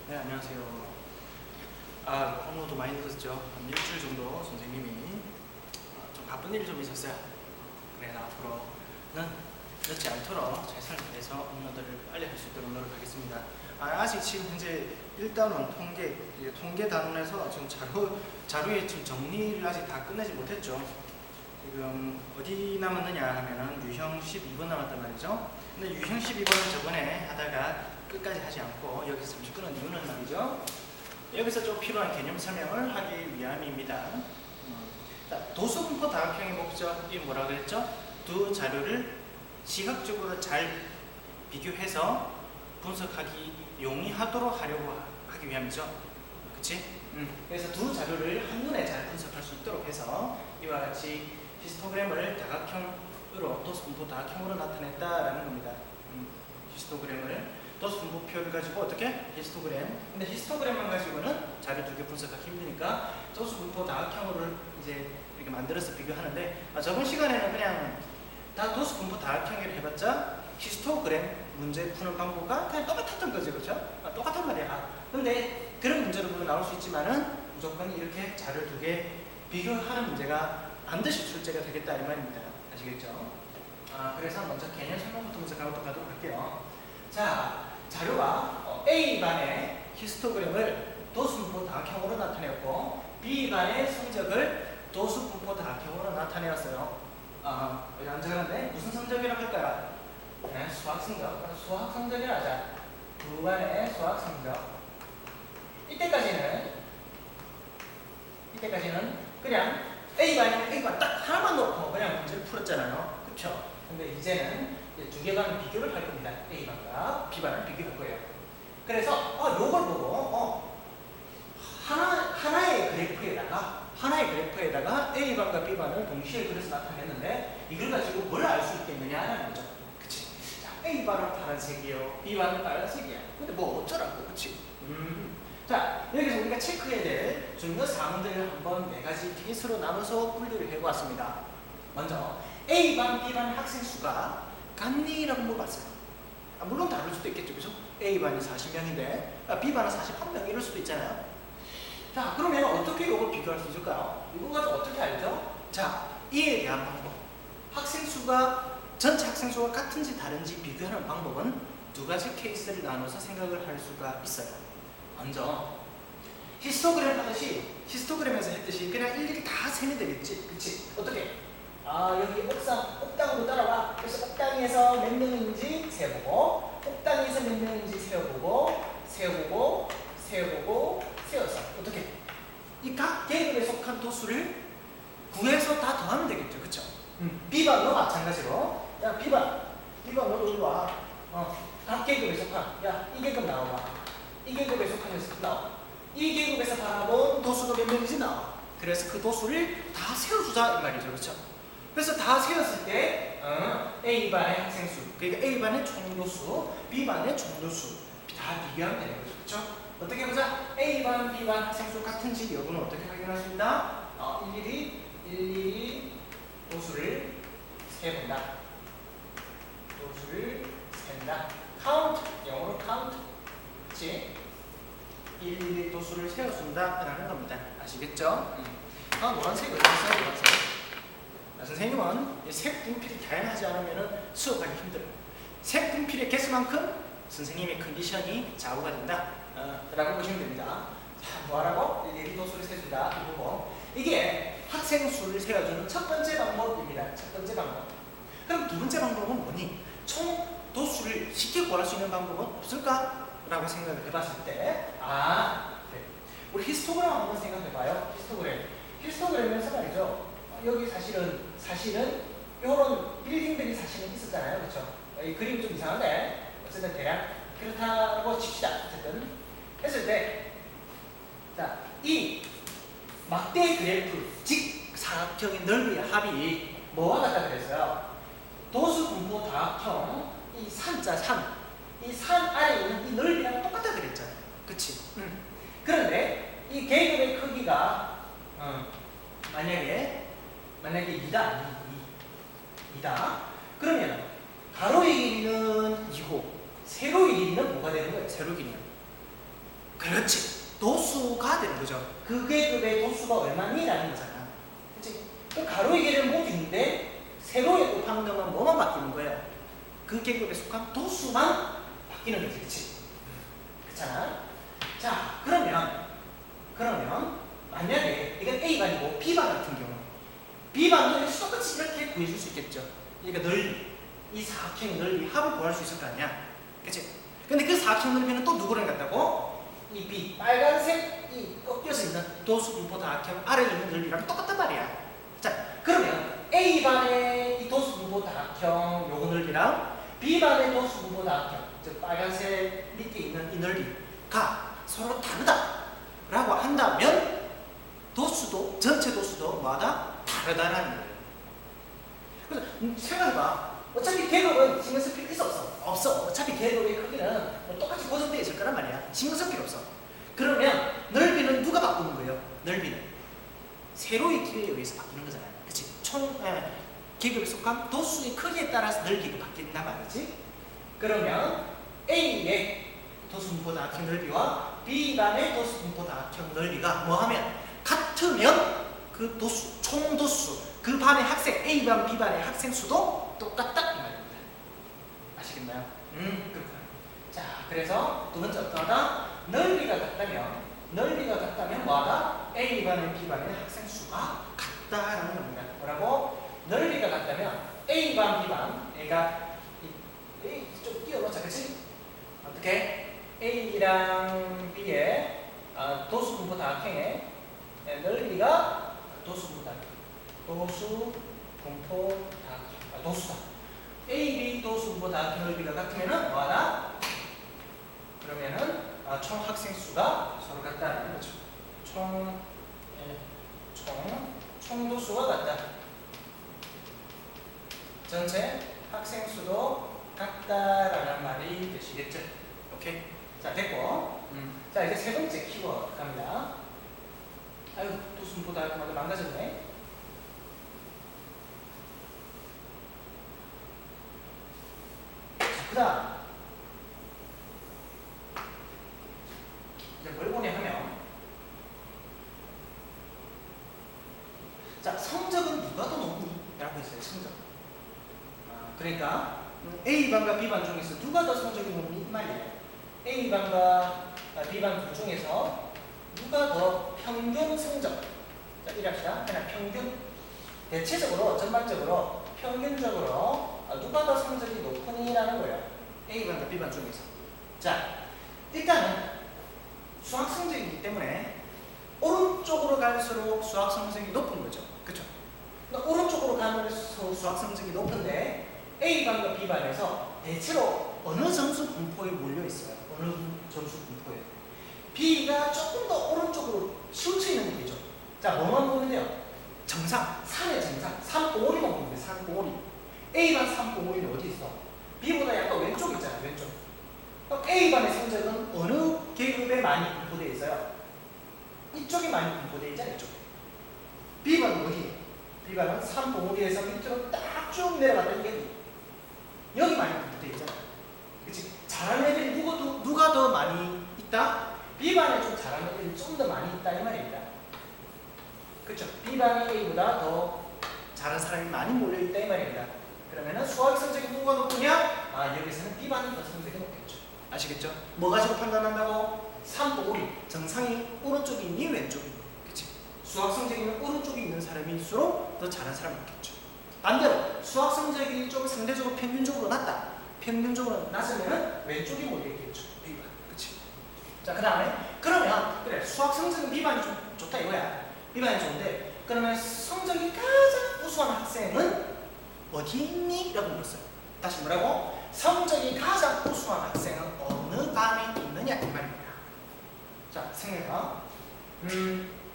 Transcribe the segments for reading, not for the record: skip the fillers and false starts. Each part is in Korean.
네, 안녕하세요. 업로드 많이 늦었죠. 한 일주일 정도 선생님이 좀 바쁜 일이 좀 있었어요. 그래서 앞으로는 늦지 않도록 최선을 다해서 업로드를 빨리 할 수 있도록 노력하겠습니다. 아직 지금 현재 1단원 통계 단원에서 지금 자료에 지금 정리를 아직 다 끝내지 못했죠. 지금 어디 남았느냐 하면은 유형 12번 남았단 말이죠. 근데 유형 12번은 저번에 하다가 끝까지 하지 않고 여기서 잠시 끊은 이유는 말이죠. 여기서 좀 필요한 개념 설명을 하기 위함입니다. 자, 도수분포 다각형의 목적이 뭐라 그랬죠? 두 자료를 시각적으로 잘 비교해서 분석하기 용이하도록 하려고 하기 위함이죠. 그치? 그래서 두 자료를 한눈에 잘 분석할 수 있도록 해서 이와 같이 히스토그램을 다각형으로 도수분포 다각형으로 나타냈다라는 겁니다. 히스토그램을 도수분포표를 가지고 어떻게? 히스토그램. 근데 히스토그램만 가지고는 자료 두 개 분석하기 힘드니까 도수분포 다각형으로 이제 이렇게 만들어서 비교하는데 저번 시간에는 그냥 다 도수분포 다각형을 해봤자 히스토그램 문제 푸는 방법과 그냥 똑같았던 거죠, 그렇죠? 똑같은 말이야. 근데 그런 문제로 보면 나올 수 있지만은 무조건 이렇게 자료 두 개 비교하는 문제가 반드시 출제가 되겠다 이 말입니다. 아시겠죠? 그래서 먼저 개념 설명부터 먼저 가도록 할게요. 자, 자료가 A반의 히스토그램을 도수분포 다각형으로 나타내었고 B반의 성적을 도수분포 다각형으로 나타내었어요. 여기 안 적었는데 무슨 성적이라고 할까요? 네, 수학 성적. 수학 성적이라 하자. 두 반의 수학 성적. 이때까지는 그냥 A반 딱 하나만 놓고 그냥 문제를 풀었잖아요. 그쵸? 근데 이제는 두 개반을 비교를 할 겁니다. A반과 B반을 비교할 거예요. 그래서 요걸 보고 하나의 그래프에다가 A반과 B반을 동시에 그려서 나타냈는데 이걸 가지고 뭘 알 수 있겠느냐라는 거죠. 그치? 자, A반은 파란색이요, B반은 빨간색이야. 근데 뭐 어쩌라고, 그치? 자, 여기서 우리가 체크해야 될 중요 사항들을 한번 네 가지 케이스로 나눠서 분류를 해보았습니다. 먼저 A반, B반 학생 수가 같니라고 물어봤어요. 물론 다를 수도 있겠죠, 그죠? A반이 40명인데 B반은 41명 이럴 수도 있잖아요. 자, 그러면 어떻게 이걸 비교할 수 있을까요? 이거 가지고 어떻게 알죠? 자, 이에 대한 방법. 전체 학생 수가 같은지 다른지 비교하는 방법은 두 가지 케이스를 나눠서 생각을 할 수가 있어요. 먼저 히스토그램에서 했듯이 그냥 일일이 다 세면 되겠지, 그치? 어떻게? 여기 옥당으로 따라와. 그래서 옥당에서 몇 명인지 세어보고, 옥당에서 몇 명인지 세어보고, 세어서 어떻게? 이 각 계급에 속한 도수를 구해서 다 더하면 되겠죠, 그쵸? B반도 마찬가지로, 야 B반 너 이리 와. 각 계급에 속한, 야 이 계급 나와봐. 이 계급에 속한 녀석 나와. 이 계급에서 바라본 도수가 몇 명인지 나와. 그래서 그 도수를 다 세워주자 이 말이죠, 그렇죠? 그래서 다 세웠을 때 A반의 학생 수, 그러니까 A반의 총도수, B반의 총도수 다 비교하면 되는 거죠, 그렇죠? 어떻게 보자? A반, B반 학생 수 같은지 여부는 어떻게 확인할 수 있나? 일일이 도수를 세본다. 카운트, 영어로 카운트. 그치? 일일이 도수를 세워준다라는 겁니다. 아시겠죠? 노란색이 어디 있어요? 노란색. 선생님은 색 분필이 다양하지 않으면 수업하기 힘들어요. 색 분필의 개수만큼 선생님의 컨디션이 좌우가 된다 라고 보시면 됩니다. 자, 뭐하라고? 일일이 도수를 세준다. 이거고, 이게 학생 수를 세워주는 첫 번째 방법입니다. 첫 번째 방법. 그럼 두 번째 방법은 뭐니? 총 도수를 쉽게 구할 수 있는 방법은 없을까? 라고 생각을 해봤을 때 그래. 우리 히스토그램 한번 생각해봐요. 히스토그램에서 말이죠. 여기 사실은 이런 빌딩들이 사실은 있었잖아요, 그렇죠? 이 그림이 좀 이상한데 어쨌든 대략 그렇다고 칩시다. 어쨌든 했을 때, 자, 이 막대 그래프, 즉 사각형의 넓이의 합이 뭐와 같다 그랬어요? 도수분포 다각형, 이 산자 산, 이 산 아래에 있는 이 넓이랑 똑같다 그랬잖아요, 그치? 그런데 이 계급의 크기가 만약에 2다. 그러면 가로의 길이는 2고 세로의 길이는 뭐가 되는 거예요? 세로 길이는 그렇지. 도수가 되는 거죠. 그 계급의 도수가 얼마니라는 거잖아. 그치? 그 가로의 계를 모두인데 세로의 곱하면 뭐만 바뀌는 거예요? 그 계급에 속한 도수만 바뀌는 거지. 그치? 그렇잖아. 자, 그러면 만약에 이건 A반이고 B반 같은 경우 B반도 똑같이 이렇게 구해줄 수 있겠죠. 그러니까 넓이, 이 사각형의 넓이 합을 구할 수 있을 거 아니야. 그치? 근데 그 사각형 넓이는 또 누구랑 같다고? 이 B, 빨간색 이 꺾여서 있는 도수분포 다각형 아래에 있는 넓이랑 똑같단 말이야. 자, 그러면 A반의 이 도수분포 다각형 요거 넓이랑 B반의 도수분포 다각형, 즉 빨간색 밑에 있는 이 넓이가 서로 다르다라고 한다면 도수도, 전체 도수도 뭐하다? 다르다라는 거예요. 그래서 생각해봐. 어차피 계급은 신경 쓸 필요 있어 없어? 없어. 어차피 계급의 크기는 뭐 똑같이 고정되어 있을 거란 말이야. 신경 쓸 필요 없어. 그러면 넓이는 누가 바꾸는 거예요? 넓이는 세로의 길이에 의해서 바뀌는 거잖아요. 그치? 계급에 속한 도수의 크기에 따라서 넓이가 바뀐단 말이지. 그러면 A의 도수분포 다각형 넓이와 B반의 도수분포 다각형 넓이가 뭐하면 같으면 그 도수, 총도수, 그 반의 학생, A반, B반의 학생 수도 똑같다 이 말입니다. 아시겠나요? 그렇구나. 자, 그래서 두 번째 어떠하다? 넓이가 같다면 뭐하다? A반의 B반의 학생 수가 같다라는 겁니다. 뭐라고? 넓이가 같다면 A반, B반, A가 좀 띄워놓자, 그치? 어떻게? A랑 B의 도수분포 다각형의 넓이가 도수분포 다각형, 도수다. A, B 도수분포 다각형 넓이가 같으면은 뭐하다? 그러면은 총 학생 수가 서로 같다는 거죠. 총 도수가 같다. 전체 학생 수도 같다라는 말이 되시겠죠? 오케이? 자, 됐고. 자, 이제 세 번째 키워드 갑니다. 아유, 도수분포 다각형 망가졌네. 그 다음 이제 뭘 보냐 하면, 자, 성적은 누가 더 높니? 라고 했어요. 성적. 그러니까 A반과 B반 중에서 누가 더 성적이 높니? 이 말이에요. A반과 B반 둘 중에서 누가 더 평균 성적, 자, 이랍시다. 그냥 평균, 대체적으로, 전반적으로, 평균적으로 누가 더 성적이 높으니라는 거예요. A반과 B반 중에서. 자, 일단은 수학 성적이기 때문에 오른쪽으로 갈수록 수학 성적이 높은 거죠. 그렇죠? 그러니까 오른쪽으로 가면서 수학 성적이 높은데 A반과 B반에서 대체로 어느 점수 분포에 몰려 있어요. 어느 점수 분포에. B가 조금 더 오른쪽으로 치우쳐 있는 거죠. 자, 뭐만 보면 돼요? 정상, 3의 정상, 3,5,5,1만 보면 돼요. 3,5,5,1. A반 3,5,5,1은 어디 있어? B보다 약간 왼쪽 있잖아요. 왼쪽. A반의 성적은 어느 계급에 많이 분포되어 있어요? 이쪽이 많이 분포되어 있잖아요. 이쪽에. B반은 어디? B반은 3,5,5,1에서 밑으로 딱 쭉 내려갔다 여기 많이 분포되어 있잖아요. 그치? 잘하는 애들이 누가 더 많이 있다? B반에 좀 잘하는 애들이 좀 더 많이 있다 이 말입니다. 그렇죠? B반이 A보다 더 잘하는 사람이 많이 몰려있다 이 말입니다. 그러면은 수학 성적이 누가 높으냐? 여기서는 B반이 더 성적이 높겠죠. 아시겠죠? 뭐 가지고 판단한다고? 3,5,5,1 정상이 오른쪽이 있니 왼쪽이 있니? 그치? 수학 성적이 오른쪽에 있는 사람일수록 더 잘하는 사람이 있겠죠. 반대로 수학 성적이 좀 상대적으로 평균적으로 낮다. 평균적으로 낮으면 왼쪽이 몰려있겠죠. B반. 그치? 자, 그 다음에 그러면 그래 수학 성적은 B반이 좀 좋다 이거야. B반이 좋은데 그러면 성적이 가장 우수한 학생은 어디 있니? 라고 물었어요. 다시 뭐라고? 성적이 가장 우수한 학생은 어느 반에 있느냐 이 말입니다. 자, 생각해봐.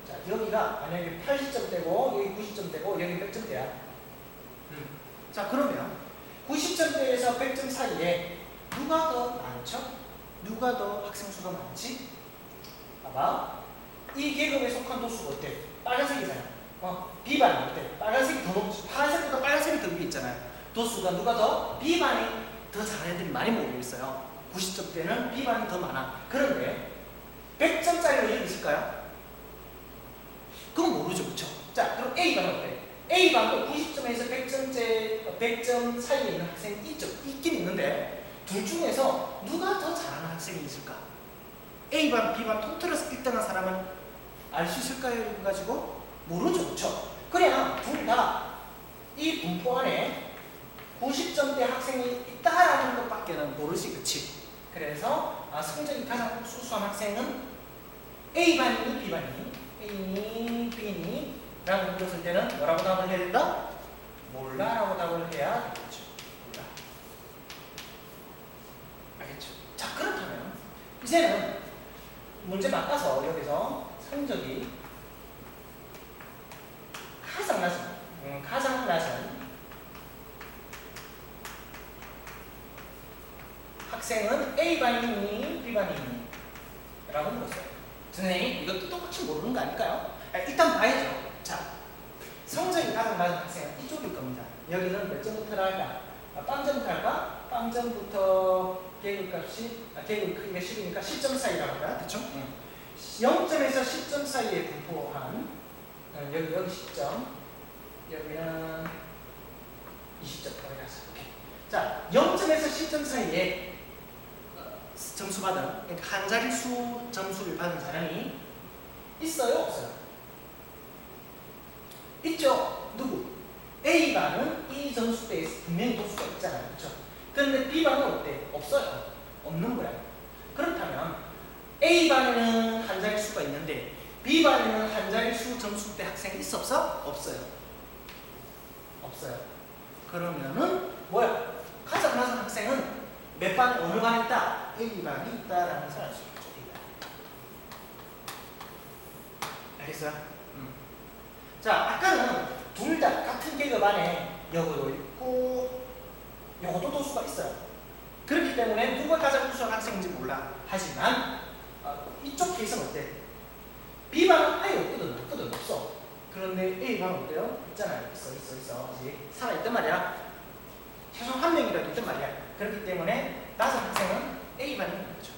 자, 여기가 만약에 80점대고 여기 90점대고 여기 100점대야. 자, 그러면 90점대에서 100점 사이에 누가 더 많죠? 누가 더 학생 수가 많지? 봐봐. 이 계급에 속한 도수가 어때? 빨간색이잖아. B반이 어때? 빨간색이 더 높지. 파란색보다 빨간색이 더 위에 있잖아요. 도수가 누가 더? B반이 더 잘하는 애들이 많이 모여 있어요. 90점대는 B반이 더 많아. 그런데 100점짜리가 여기 있을까요? 그건 모르죠, 그쵸? 자, 그럼 A반은 어때? A반도 90점에서 100점 사이에 있는 학생이 있긴 있는데 둘 중에서 누가 더 잘하는 학생이 있을까? A반, B반 통틀어서 1등한 사람은 알 수 있을까요? 이거 가지고? 모르죠, 그쵸? 그냥 둘 다 이 분포 안에 90점대 학생이 있다라는 것밖에는 모르지, 그치? 그래서 성적이 가장 수수한 학생은 A반이니 B반이니? A니 B니? 라고 물었을 때는 뭐라고 답을 해야 된다? 몰라 라고 답을 해야 되겠죠. 몰라. 알겠죠? 자, 그렇다면 이제는 문제 바꿔서 여기서 성적이 가장 낮은 학생은 A반이니 B반이니? 라고 물었어요. 선생님, 이것도 똑같이 모르는 거 아닐까요? 일단 봐야죠. 자, 성적이 가장 낮은 학생은 이쪽일 겁니다. 여기는 몇 점부터 할까? 빵점부터 할까? 빵점부터 계급값이, 계급 크기가 10이니까 10점 사이라고 할까요? 그쵸? 0점에서 10점 사이에 분포한, 여기 10점, 여기는 20점, 여기 가서. 오케이. 자, 0점에서 10점 사이에 점수 받은, 그러니까 한 자릿수 점수를 받은 사람이 있어요, 없어요? 있죠. 누구? A반은 이 점수대에 분명히 도수가 있잖아요, 그렇죠? 그런데 B반은 어때? 없어요. 없는 거야. 그렇다면 A반에는 한 자릿수가 있는데 B반에는 한 자릿수 점수대 학생이 있어, 없어? 없어요. 없어요. 그러면은 뭐야? 가장 낮은 학생은 몇 반, 어느 반에 있다? A반이 있다라는 것을 알 수 있죠. 알겠어요? 자, 아까는 둘 다 같은 계급 안에 요거도 있고 요것도 도수가 있어요. 그렇기 때문에 누가 가장 우수한 학생인지 몰라. 하지만 이쪽 케이스는 어때? B반은 아예 없거든. 없어. 그런데 A반은 어때요? 있잖아요. 있어. 아직 살아있단 말이야. 최소 한 명이라도 있단 말이야. 그렇기 때문에 낮은 학생은 A반이 있는 거죠.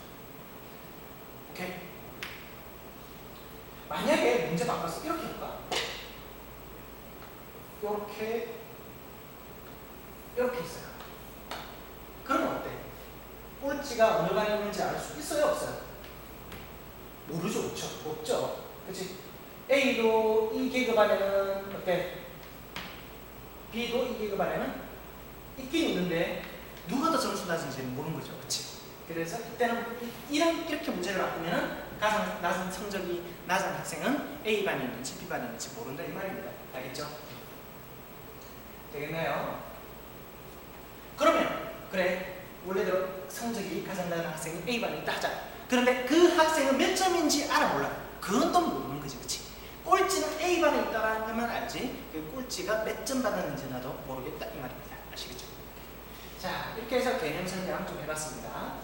오케이? 만약에 문제 바꿔서 이렇게 해볼까? 이렇게 있어요. 그러면 어때? 꼴찌가 어느 반에 있는지 알 수 있어요, 없어요? 모르죠, 그렇죠? 없죠. 그렇지? A도 이 계급 안에는 어때? B도 이 계급 안에는 있긴 있는데 누가 더 점수 낮은지는 모르는 거죠, 그렇지? 그래서 이때는 이렇게 문제를 바꾸면 가장 낮은 성적이 낮은 학생은 A반이 있는지 B반이 있는지 모른다 이 말입니다. 알겠죠? 되겠나요? 그러면 그래, 원래대로 성적이 가장 낮은 학생이 A반에 있다 하자. 그런데 그 학생은 몇 점인지 알아 몰라? 그건 또 모르는 거지, 그치? 꼴찌는 A반에 있다라는 것만 알지 그 꼴찌가 몇 점 받았는지 나도 모르겠다 이 말입니다. 아시겠죠? 자, 이렇게 해서 개념 설명 좀 해봤습니다.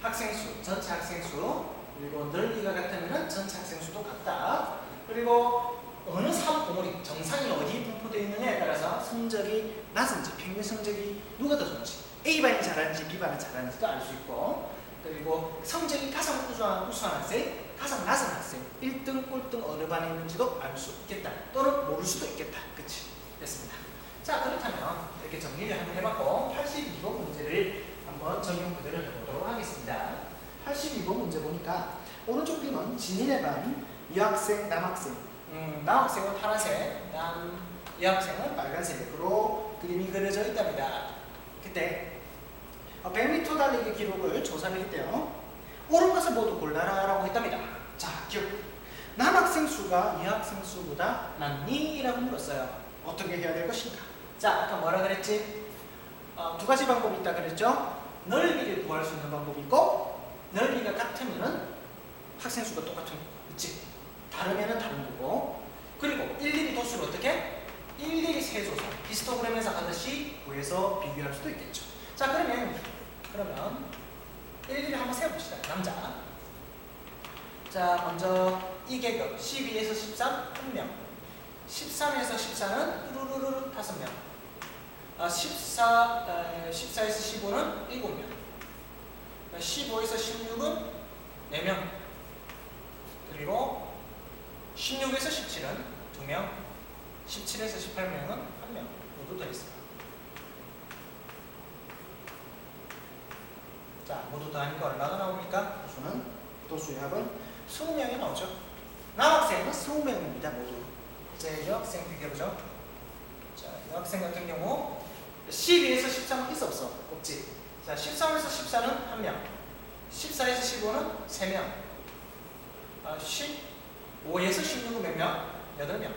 학생수, 전체 학생수, 그리고 넓이가 같으면 전체 학생수도 같다. 그리고 어느 사업공울이 정상이 어디에 분포되어 있느냐에 따라서 성적이 낮은지 평균 성적이 누가 더 좋은지 A반이 잘하는지 B반이 잘하는지도 알 수 있고, 그리고 성적이 가장 우수한 학생, 가장 낮은 학생 1등 꼴등 어느 반에 있는지도 알 수 있겠다. 또는 모를 수도 있겠다. 그치? 됐습니다. 자, 그렇다면 이렇게 정리를 한번 해봤고 82번 문제를 한번 적용 그대로 해보도록 하겠습니다. 82번 문제 보니까 오른쪽 비는 진인의 반, 여학생, 남학생, 남학생은 파란색, 여학생은 빨간색으로 그림이 그려져 있답니다. 그때 100m 달리기 기록을 조사를 했대요. 옳은 것을 모두 골라라 라고 했답니다. 자, 기억. 남학생 수가 여학생 수보다 많니? 라고 물었어요. 어떻게 해야 될 것인가? 자, 아까 뭐라 그랬지? 두 가지 방법이 있다 그랬죠? 넓이를 구할 수 있는 방법이 있고, 넓이가 같으면은 학생 수가 똑같은 거 있지? 다르면은 다른 거고, 그리고 일일이 도수를 어떻게? 일일이 세조선 히스토그램에서 하듯이 구해서 비교할 수도 있겠죠. 자, 그러면 일일이 한번 세워봅시다. 남자. 자, 먼저 이 계급 12에서 13 1명, 13에서 14는 뚜루루루 5명, 14에서 15는 7명, 15에서 16은 4명, 그리고 16에서 17은 2명, 17에서 18명은 1명 모두 더 있어요. 자, 모두 더하니까 얼마가 나옵니까? 도수의 합은 20명이 나오죠. 남학생은 20명입니다, 모두. 이제 여학생 비교해보죠. 자, 여학생 같은 경우 12에서 13은 있어 없어? 없지. 자, 13에서 14는 1명, 14에서 15는 3명, 15에서 16은 몇 명? 8명,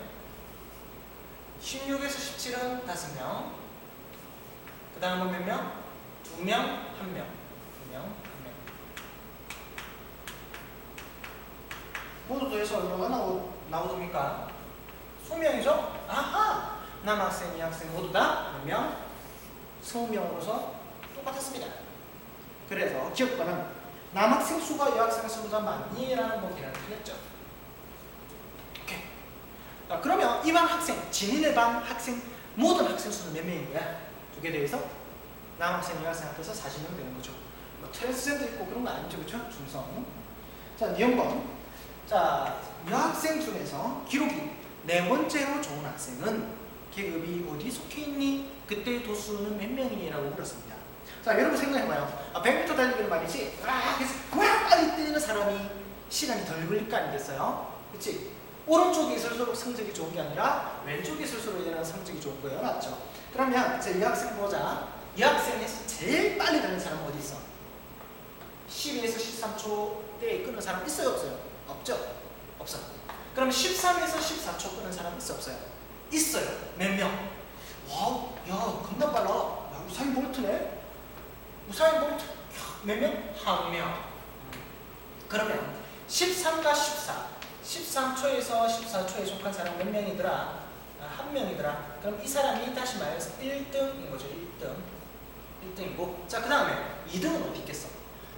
16에서 17은 5명, 그 다음은 몇 명? 2명, 1명, 2명, 1명. 모두 더해서 얼마가 나오십니까? 20명이죠? 아하! 남학생, 여학생 모두 다 몇 명? 20명으로서 똑같았습니다. 그래서 기억과는 남학생 수가 여학생 수보다 많니? 라는 문제를 틀렸죠. 오케이. 자, 그러면 이 반 학생, 진인의 반 학생, 모든 학생 수는 몇 명인 거야? 두 개 더해서 남학생, 여학생 합해서 40명 되는 거죠. 뭐 트랜스젠더 있고 그런 거 아니죠, 그렇죠? 중성. 자, 니은번. 자, 여학생 중에서 기록이 4번째로 좋은 학생은 계급이 어디 속해 있니? 그때의 도수는 몇 명이라고 물었습니다. 자, 여러분 생각해봐요. 100m 달리기는 말이지. 그래서 그만 빨리 뛰는 사람이 시간이 덜 걸릴 거 아니겠어요? 그치? 오른쪽이 있을수록 성적이 좋은 게 아니라 왼쪽이 있을수록 이제는 성적이 좋은 거예요. 맞죠? 그러면 이제 이 학생 보자. 이 학생에서 제일 빨리 가는 사람은 어디 있어? 12에서 13초대에 끊는 사람 있어요? 없어요? 없죠? 없어. 그럼 13에서 14초 끊는 사람 있어? 없어요? 있어요. 몇 명? 와, 야, 겁나 빨라. 야, 우사인 볼트네? 우사인 볼트. 몇 명? 1명. 그러면 13과 14, 13초에서 14초에 속한 사람 몇 명이더라? 1명이더라. 그럼 이 사람이 다시 말해서 1등인 거죠. 1등이고. 자, 그 다음에 2등은 어디 있겠어?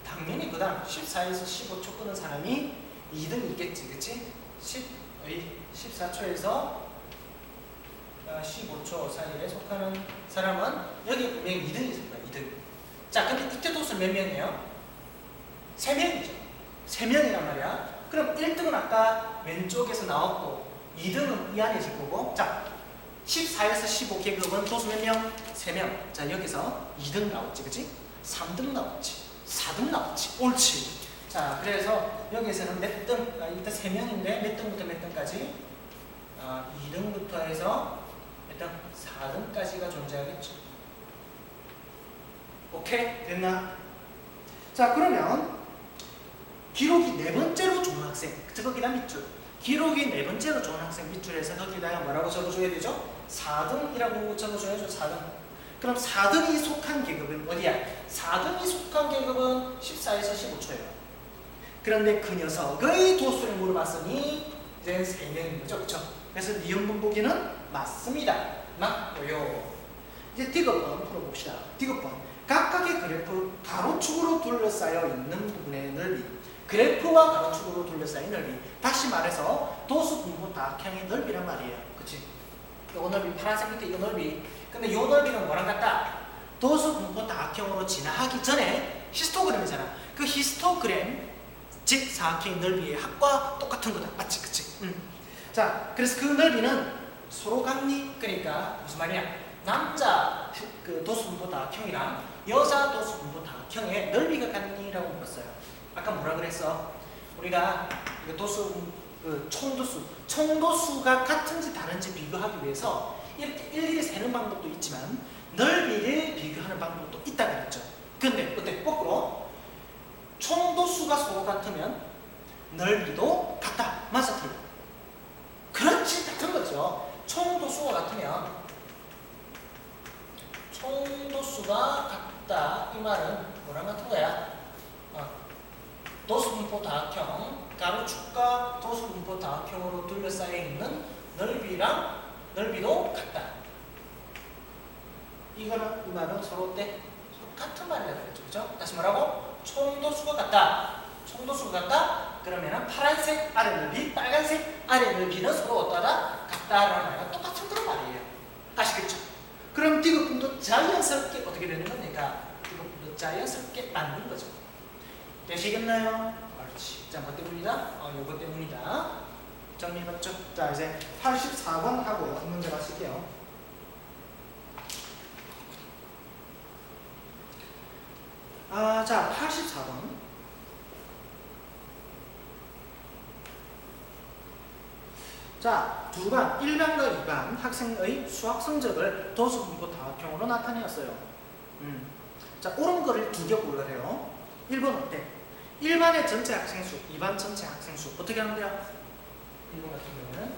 당연히 그 다음 14에서 15초 끄는 사람이 2등이 있겠지. 그치? 14초에서 15초 사이에 속하는 사람은 여기 분명히 2등이 있을 거야. 2등. 자, 근데 이때 도수는 몇 명이에요? 3명이죠. 3명이란 말이야. 그럼 1등은 아까 왼쪽에서 나왔고 2등은 이 안에 있을 거고. 자, 14에서 15 계급은 도수 몇 명? 3명. 자, 여기서 2등 나왔지. 그치? 3등 나왔지. 4등 나왔지. 옳지. 자, 그래서 여기서는 몇 등? 일단 3명인데 몇 등부터 몇 등까지? 2등부터 해서 몇 등? 4등까지가 존재하겠죠. 오케이? 됐나? 자, 그러면 기록이 4번째로 좋은 학생, 거기다 밑줄. 기록이 4번째로 좋은 학생 밑줄에서 거기다가 뭐라고 적어줘야 되죠? 4등이라고 적어줘야죠. 4등. 그럼 4등이 속한 계급은 어디야? 4등이 속한 계급은 14에서 15초예요. 그런데 그 녀석의 도수를 물어봤으니 이제 3명인 거죠. 그렇죠? 그래서 니은분 보기는 맞습니다. 맞고요. 이제 디귿번 풀어봅시다. 디귿번. 각각의 그래프 가로축으로 둘러싸여 있는 부분의 넓이. 그래프와 가로축으로 둘러싸인 넓이. 다시 말해서 도수분포 다각형의 넓이란 말이에요. 그치? 이 넓이, 파란색 밑에 이 넓이. 근데 이 넓이는 뭐랑 같다? 도수분포 다각형으로 진화하기 전에 히스토그램이잖아. 그 히스토그램, 즉 사각형의 넓이의 합과 똑같은 거다. 맞지? 그치? 자, 그래서 그 넓이는 서로 같니? 그러니까 무슨 말이야? 남자 그 도수분포 다각형이랑 여자 도수분포 다각형의 넓이가 같니?라고 물었어요. 아까 뭐라 그랬어? 우리가 이거 도수, 총도수가 같은지 다른지 비교하기 위해서 이렇게 일일이 세는 방법도 있지만 넓이를 비교하는 방법도 있다 그랬죠. 근데 어때? 거꾸로 총도수가 서로 같으면 넓이도 같다. 맞아, 틀려? 그렇지, 같은 거죠. 총도수가 같으면 총도수가 같다. 이 말은 뭐랑 같은 거야? 도수분포 다각형, 가로축과 도수분포 다각형으로 둘러싸여 있는 넓이도 같다. 이거는 이 말은 서로 어때? 서로 같은 말이라고 했죠. 그죠? 다시 말하고 총도수가 같다. 총도수가 같다? 그러면은 파란색 아래 넓이, 빨간색 아래 넓이는 서로 어떠하다? 같다라는 말과 똑같은 그런 말이에요. 아시겠죠? 그럼 디귿분도 자연스럽게 어떻게 되는 겁니까? 디귿분도 자연스럽게 맞는 거죠. 되시겠나요? 그렇지. 자, 뭐 때문이다? 요거 때문이다. 정리해봤죠? 자, 이제 84번 하고 문제 마칠게요. 자, 84번. 자, 두 반, 1반과 2반 학생의 수학 성적을 도수분포 다각형으로 나타내었어요. 자, 옳은 거를 두 개 고르래요. 1번 어때? 1반의 전체 학생 수, 2반 전체 학생 수. 어떻게 하면 돼요? 1번 같은 경우는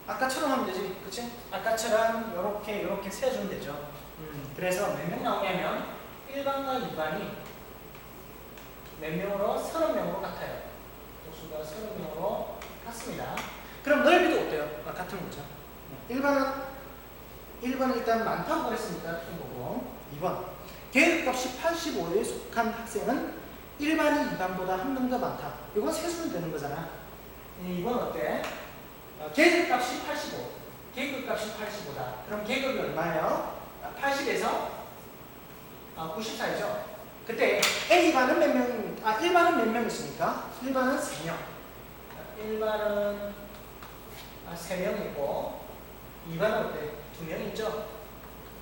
아까처럼 하면 되지, 그치? 아까처럼 요렇게 세주면 되죠. 그래서 몇 명 나오냐면 1반과 2반이 몇 명으로? 30명으로 같아요. 도수가 30명으로 같습니다. 그럼 넓이도 어때요? 같은 거죠. 1번은 일단 많다고 그랬으니까 같은 거고, 2번 계획값이 85에 속한 학생은 1반이 2반보다 한 명 더 많다. 이건 세수면 되는 거잖아. 2번 어때? 계획값이 85, 계획값이 85다. 그럼 계획이 얼마예요? 80에서 94이죠. 그때 A반은 몇 명입니까? 1반은 몇 명 있습니까? 1반은 3명. 1반은 3명 있고 2반은 어때? 2명 있죠?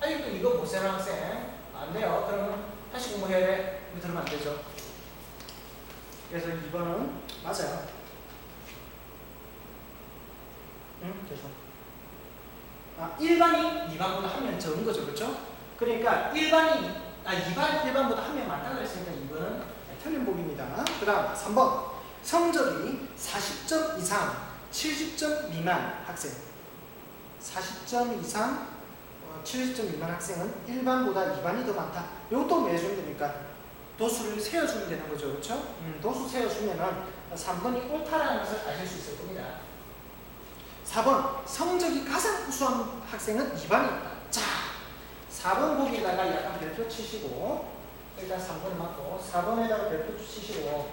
아직도 이거 못 세는 학생 안 돼요. 그러면 다시 공부해야 돼. 이거 들으면 안 되죠. 그래서 2번은 맞아요. 죄송. 1반이 2반보다 한 명 적은 거죠. 그렇죠? 그러니까 2반 1반보다 한 명 많다고 그랬으니까 2번은 틀린 복입니다. 그 다음 3번 성적이 40점 이상 70점 미만 학생, 40점 이상 70점 미만 학생은 1반보다 2반이 더 많다. 이것도 왜 해주면 됩니까? 도수를 세워주면 되는 거죠. 그렇죠? 도수 세워주면은 3번이 옳다라는 것을 아실 수 있을 겁니다. 4번 성적이 가장 우수한 학생은 2반이 있다. 자, 4번 보기에다가 약간 별표 치시고, 일단 3번을 맞고 4번에다가 별표 치시고,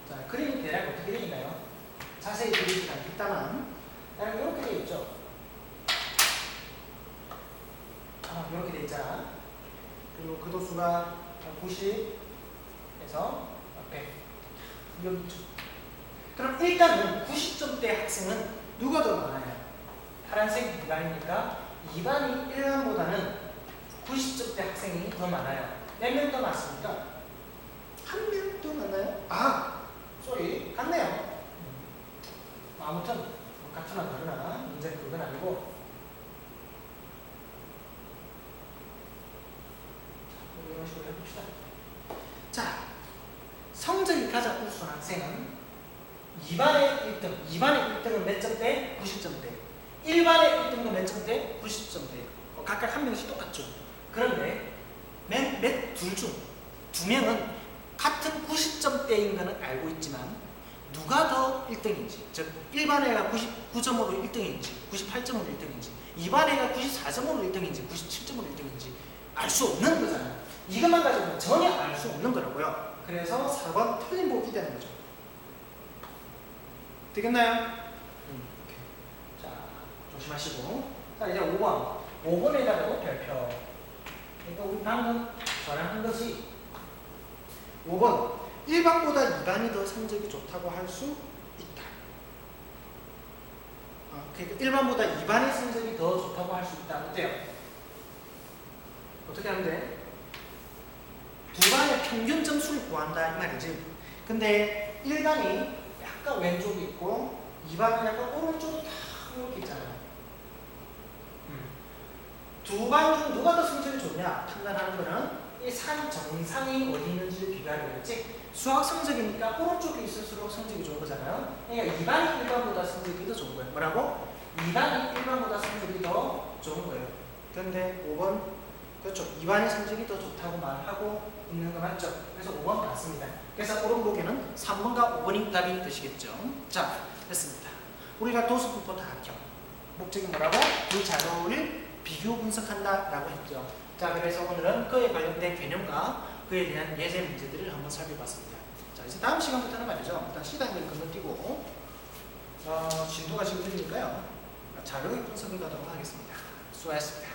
자, 그림이 대략 어떻게 되어 있나요? 자세히 그리지 않겠다만 대략 이렇게 되어 있죠. 이렇게 되어 있잖아. 그리고 그 도수가 90에서 100 여기 있죠. 그럼 일단은 90점대 학생은 누가 더 많아요? 파란색 2반이니까 2반이 1반보다는 90점대 학생이 더 많아요. 몇 명 더 많습니까? 한 명 더 많나요? 쏘리 같네요. 아무튼 같으나 다르나 문제는 그건 아니고, 이런 식으로 해봅시다. 자, 성적이 가장 우수한 학생은 2반의 1등, 2반의 1등은 몇 점대? 90점대. 1반의 1등은 몇 점대? 90점대. 각각 한 명씩 똑같죠. 그런데 둘 중 두 명은 같은 90점대인 것은 알고 있지만 누가 더 1등인지, 즉 1반 애가 99점으로 1등인지 98점으로 1등인지 2반 애가 94점으로 1등인지 97점으로 1등인지 알 수 없는 거잖아요. 이것만 가지고는 전혀 알 수 없는 거라고요. 그래서 4번 틀린 복이 되는 거죠. 되겠나요? 자, 조심하시고. 자, 이제 5번. 5번에다가도 별표. 그러니까 우리 방금 전한 것이 5번. 1반보다 2반이 더 성적이 좋다고 할 수 있다. 그러니까 1반보다 2반의 성적이 더 좋다고 할 수 있다. 어때요? 어떻게 하면 돼? 두 반의 평균 점수를 구한다 이 말이지. 근데 1반이 약간 왼쪽이 있고 2반은 약간 오른쪽이 다 이렇게 있잖아요. 두 반 중 누가 더 성적이 좋냐 판단하는 거는 이 산 정상이 어디 있는지를 비교하려겠지. 수학 성적이니까 오른쪽에 있을수록 성적이 좋은 거잖아요. 그러니까 2반이 1반보다 성적이 더 좋은 거예요. 뭐라고? 2반이 1반보다 성적이 더 좋은 거예요. 그런데 5번 그렇죠. 2반의 성적이 더 좋다고 말하고 있는 거 맞죠? 그래서 5번 맞습니다. 그래서 옳은 보기는 3번과 5번이 답이 되시겠죠. 자, 됐습니다. 우리가 도수분포 다각형 목적이 뭐라고? 두 자료를 비교 분석한다 라고 했죠. 자, 그래서 오늘은 그에 관련된 개념과 그에 대한 예제 문제들을 한번 살펴봤습니다. 자, 이제 다음 시간부터는 말이죠. 일단 시간을 건너뛰고 진도가 지금 되니까요. 자료의 분석을 가도록 하겠습니다. 수고하셨습니다.